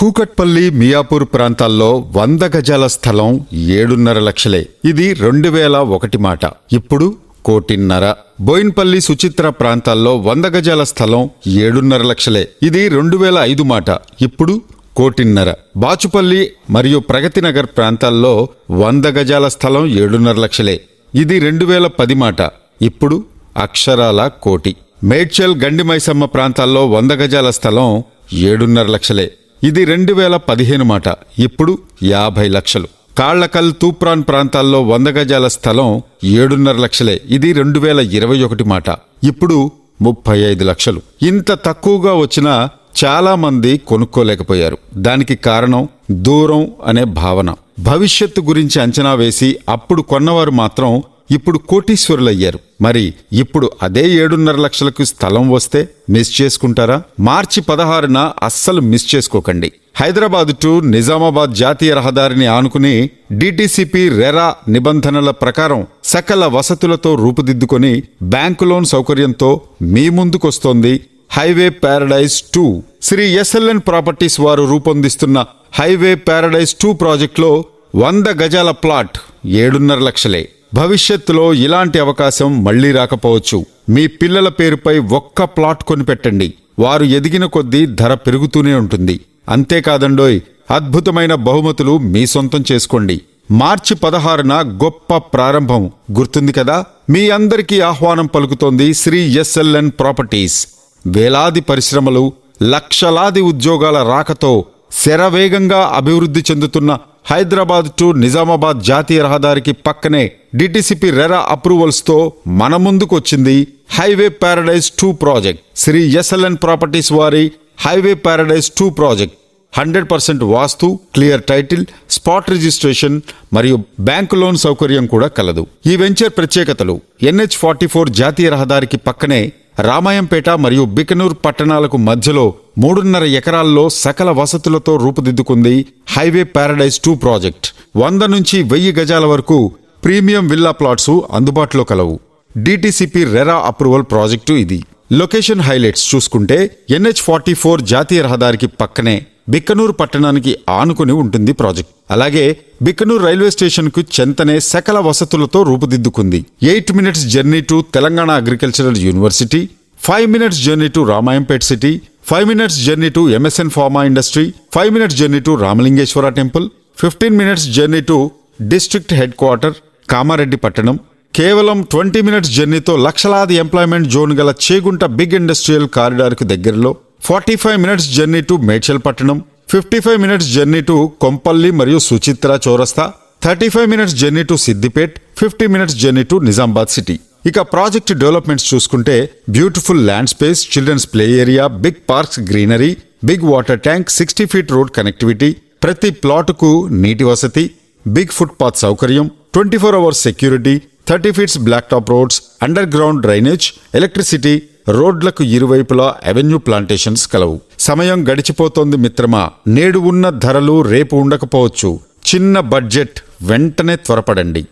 కూకట్పల్లి మియాపూర్ ప్రాంతాల్లో 100 గజాల స్థలం 7.5 లక్షలే. ఇది 2001 మాట. ఇప్పుడు 1.5 కోటి. బోయిన్పల్లి సుచిత్ర ప్రాంతాల్లో 100 గజాల స్థలం 7.5 లక్షలే. ఇది 2005 మాట. ఇప్పుడు 1.5 కోటి. బాచుపల్లి మరియు ప్రగతినగర్ ప్రాంతాల్లో 100 గజాల స్థలం 7.5 లక్షలే. ఇది 2010 మాట. ఇప్పుడు అక్షరాల 1 కోటి. మేడ్చల్ గండిమైసమ్మ ప్రాంతాల్లో 100 గజాల స్థలం 7.5 లక్షలే. ఇది 2015 మాట. ఇప్పుడు 50 లక్షలు. కాళ్లకల్ తూప్రాన్ ప్రాంతాల్లో 100 గజాల స్థలం 7.5 లక్షలే. ఇది 2021 మాట. ఇప్పుడు 35 లక్షలు. ఇంత తక్కువగా వచ్చినా చాలా మంది కొనుక్కోలేకపోయారు. దానికి కారణం దూరం అనే భావన. భవిష్యత్తు గురించి అంచనా వేసి అప్పుడు కొన్నవారు మాత్రం ఇప్పుడు కోటీశ్వరులయ్యారు. మరి ఇప్పుడు అదే 7.5 లక్షలకు స్థలం వస్తే మిస్ చేసుకుంటారా? మార్చి 16న అస్సలు మిస్ చేసుకోకండి. హైదరాబాద్ టు నిజామాబాద్ జాతీయ రహదారిని ఆనుకుని డిటిసిపి రెరా నిబంధనల ప్రకారం సకల వసతులతో రూపుదిద్దుకొని బ్యాంకు లోన్ సౌకర్యంతో మీ ముందుకొస్తోంది highway paradise 2. Shri SLN properties వారు రూపొందిస్తున్న హైవే ప్యారడైజ్ 2 ప్రాజెక్టులో 100 గజాల ప్లాట్ 7.5 లక్షలే. భవిష్యత్తులో ఇలాంటి అవకాశం మళ్లీ రాకపోవచ్చు. మీ పిల్లల పేరుపై ఒక్క ప్లాట్ కొనిపెట్టండి. వారు ఎదిగిన కొద్దీ ధర పెరుగుతూనే ఉంటుంది. అంతేకాదండోయ్, అద్భుతమైన బహుమతులు మీ సొంతం చేసుకోండి. మార్చి 16న గొప్ప ప్రారంభం గుర్తుంది కదా? మీ అందరికీ ఆహ్వానం పలుకుతోంది శ్రీ ఎస్ఎల్ఎన్ ప్రాపర్టీస్. వేలాది పరిశ్రమలు, లక్షలాది ఉద్యోగాల రాకతో శరవేగంగా అభివృద్ధి చెందుతున్న హైదరాబాద్ టు నిజామాబాద్ జాతీయ రహదారికి పక్కనే డిటిసిపి రెరా అప్రూవల్స్తో మన ముందుకొచ్చింది highway paradise 2 project. Shri SLN properties వారి highway paradise 2 project 100% vastu, clear title, spot registration మరియు బ్యాంకు లోన్ సౌకర్యం కూడా కలదు. ఈ వెంచర్ ప్రత్యేకతలు: NH44 జాతీయ రహదారికి పక్కనే రామాయంపేట మరియు బికనూర్ పట్టణాలకు మధ్యలో 3.5 ఎకరాల్లో సకల వసతులతో రూపుదిద్దుకుంది హైవే ప్యారడైజ్ 2 ప్రాజెక్ట్. 100 నుంచి 1000 గజాల వరకు ప్రీమియం విల్లా ప్లాట్స్ అందుబాటులో కలవు. డిటిసిపి రెరా అప్రూవల్ ప్రాజెక్టు ఇది. లొకేషన్ హైలైట్స్ చూసుకుంటే NH44 జాతీయ రహదారికి పక్కనే బిక్కనూరు పట్టణానికి ఆనుకుని ఉంటుంది ప్రాజెక్ట్. అలాగే బిక్కనూరు రైల్వే స్టేషన్ కు చెంతనే సకల వసతులతో రూపుదిద్దుకుంది. 8 minutes journey to Telangana agricultural university, 5 minutes journey to Ramayampet city, 5 minutes journey to MSN pharma industry, 5 minutes journey to Ramalingeshwara temple, 15 minutes journey to district head quarter Kamareddy పట్టణం. కేవలం 20 మినిట్స్ జర్నీతో లక్షలాది ఎంప్లాయ్మెంట్ జోన్ గల చేగుంట బిగ్ ఇండస్ట్రియల్ కారిడార్కు దగ్గరలో, 45 మినిట్స్ జర్నీ టు మేడ్చల్ పట్టణం, 55 minutes journey to Kompally మరియు సుచిత్ర చౌరస్తా, 35 minutes journey to Siddipet, 50 minutes journey to Nizamabad city. ఇక project developments చూసుకుంటే beautiful land space, children's play area, big parks, greenery, big water tank, 60 feet road connectivity, ప్రతి ప్లాటుకు నీటి వసతి, బిగ్ ఫుట్ పాత్ సౌకర్యం, 24 hours security, 30 feets black top roads, underground drainage, electricity, రోడ్లకు ఇరువైపులా avenue plantations కలవు. సమయం గడిచిపోతోంది మిత్రమా. నేడు ఉన్న ధరలు రేపు ఉండకపోవచ్చు. చిన్న బడ్జెట్, వెంటనే త్వరపడండి.